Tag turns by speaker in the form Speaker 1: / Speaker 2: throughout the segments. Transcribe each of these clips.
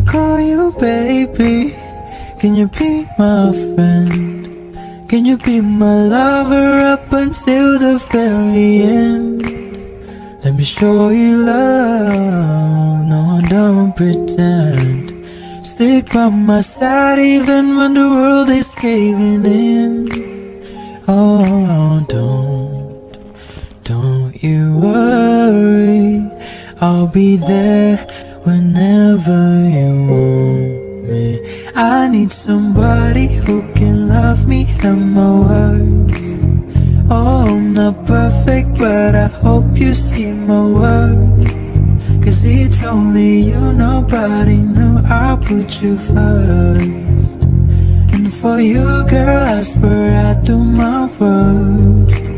Speaker 1: call you baby? Can you be my friend? Can you be my lover up until the very end? Let me show you love, no don't pretend. Stick by my side even when the world is caving in. Oh, don't you worry, I'll be there whenever you want me. I need somebody who can love me and my words. Oh, I'm not perfect, but I hope you see my worth. Cause it's only you, nobody knew I put you first. And for you, girl, I swear I do my worst.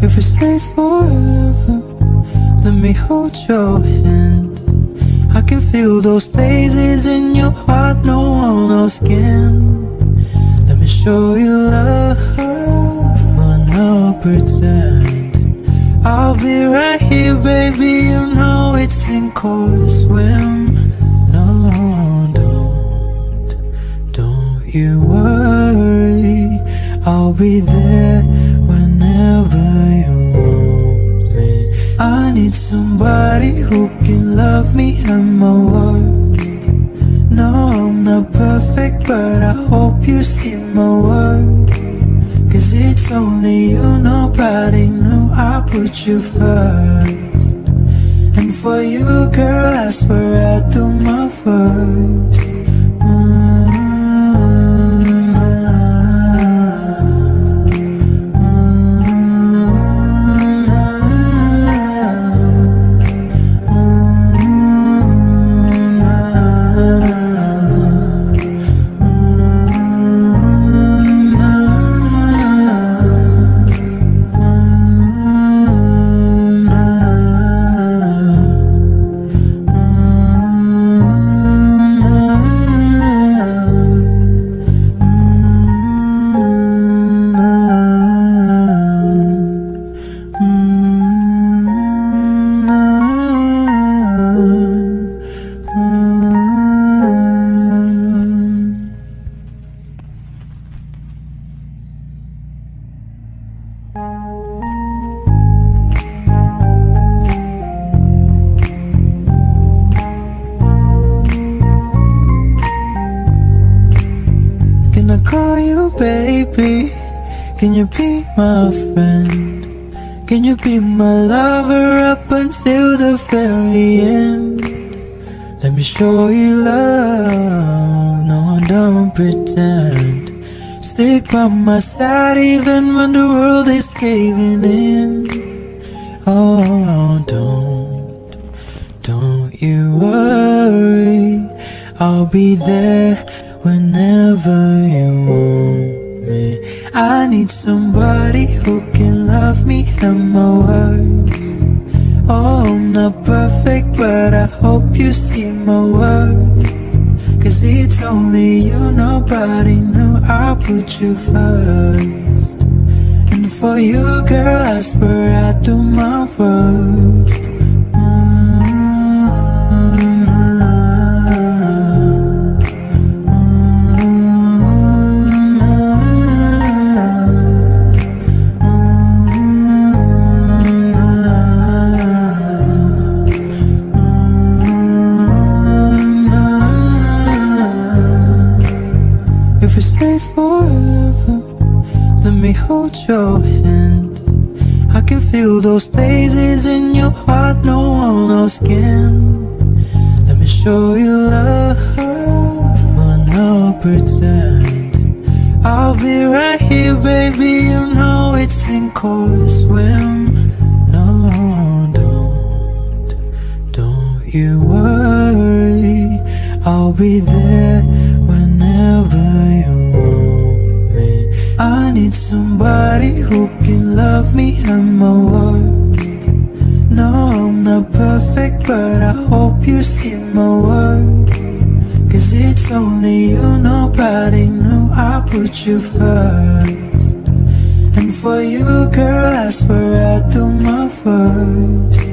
Speaker 1: If we stay forever, let me hold your hand. I can feel those places in your heart no one else can. Let me show you love, but no pretend. I'll be right here, baby, you know it's sink or swim. No, don't you worry, I'll be there whenever you want me. I need somebody who can love me and my worth. No, I'm not perfect, but I hope you see my worth. Cause it's only you, nobody knew I put you first. And for you, girl, I swear I do my worst. Baby, can you be my friend? Can you be my lover up until the very end? Let me show you love, no don't pretend. Stick by my side even when the world is caving in. Oh, don't you worry, I'll be there whenever you want me. I need somebody who can love me and my words. Oh, I'm not perfect, but I hope you see my worth. Cause it's only you, nobody knew I put you first. And for you, girl, I swear I do my worst. If we stay forever, let me hold your hand. I can feel those places in your heart no one else can. Let me show you love, but no pretend. I'll be right here, baby, you know it's sink or swim. No, don't you worry, I'll be there whenever you want me. I need somebody somebody who can love me and my worth. No, I'm not perfect, but I hope you see my worth. Cause it's only you, nobody knew I put you first. And for you, girl, I swear I do my worst.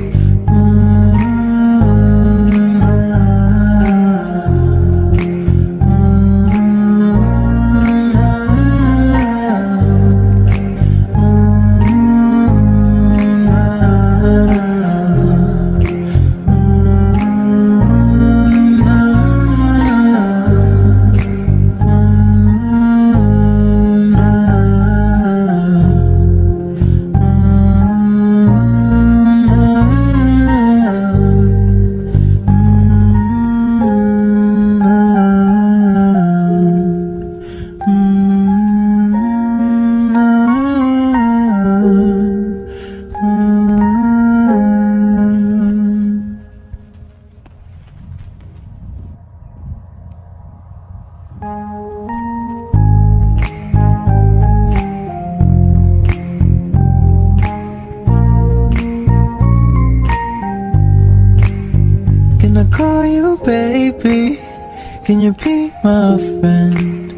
Speaker 1: Can you be my friend?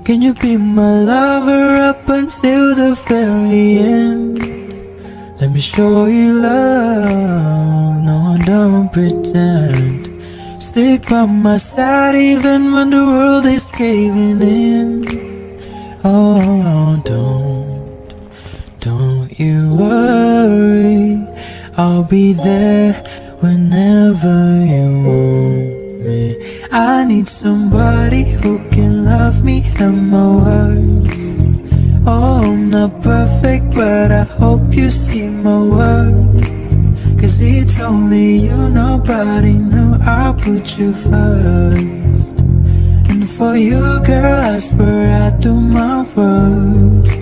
Speaker 1: Can you be my lover up until the very end? Let me show you love, no, don't pretend. Stick by my side even when the world is caving in. Oh, don't you worry, I'll be there whenever you want me. I need somebody who can love me and my words. Oh, I'm not perfect, but I hope you see my worth. Cause it's only you, nobody knew I put you first. And for you, girl, I swear I do my worst.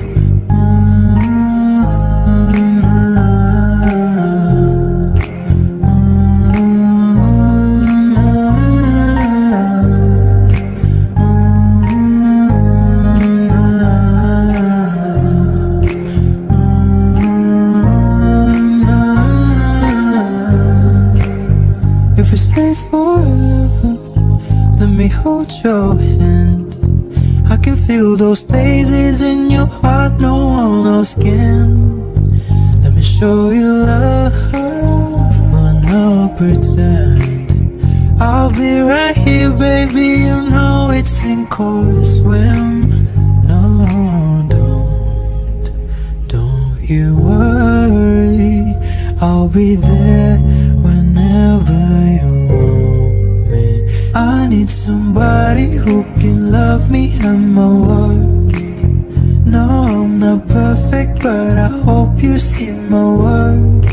Speaker 1: Hold your hand, I can feel those places in your heart no one else can. Let me show you love, but no pretend. I'll be right here, baby, you know it's sink or swim. No, don't you worry, I'll be there whenever you want me. I need somebody who can love me and my worth. No, I'm not perfect, but I hope you see my worth.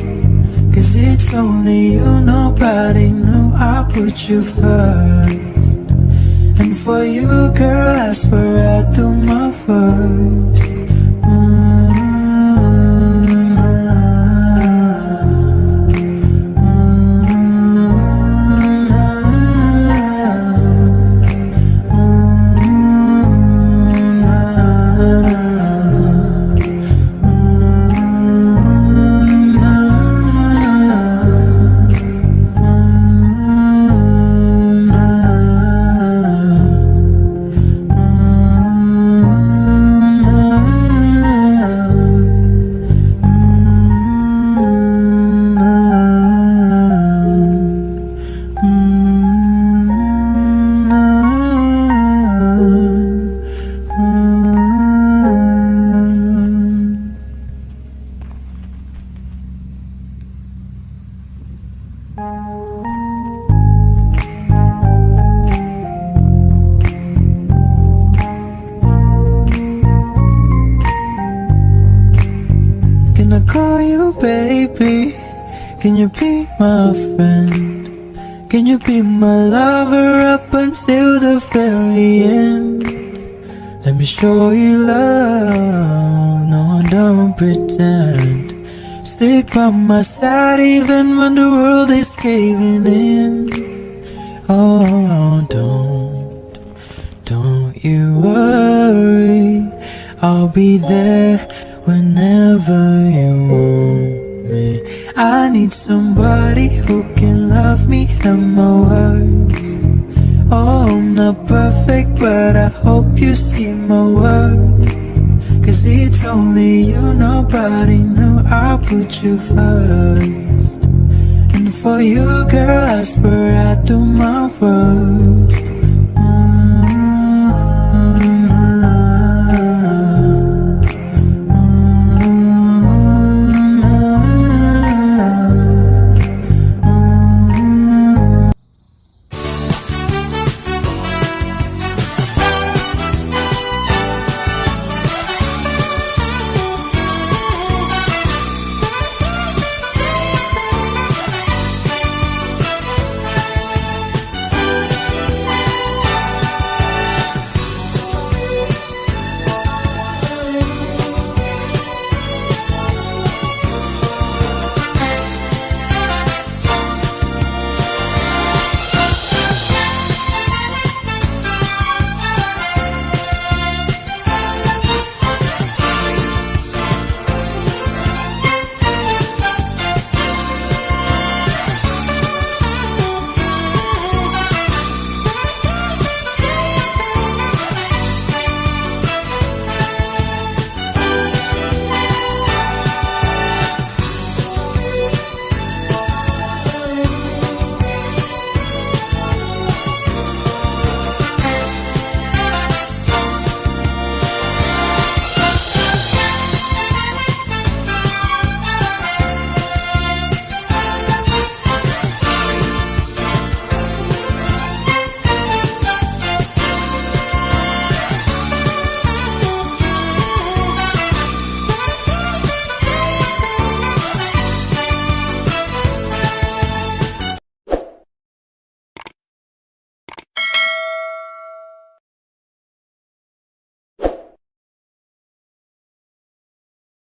Speaker 1: Cause it's only you, nobody knew I put you first. And for you, girl, I swear I do my worst. Can you be my friend? Can you be my lover up until the very end? Let me show you love, no, don't pretend. Stick by my side even when the world is caving in. Oh, don't you worry, I'll be there whenever you want me. I need somebody who can love me at my worst. Oh, I'm not perfect, but I hope you see my worth. Cause it's only you, nobody knew I put you first. And for you, girl, I swear I do my worst.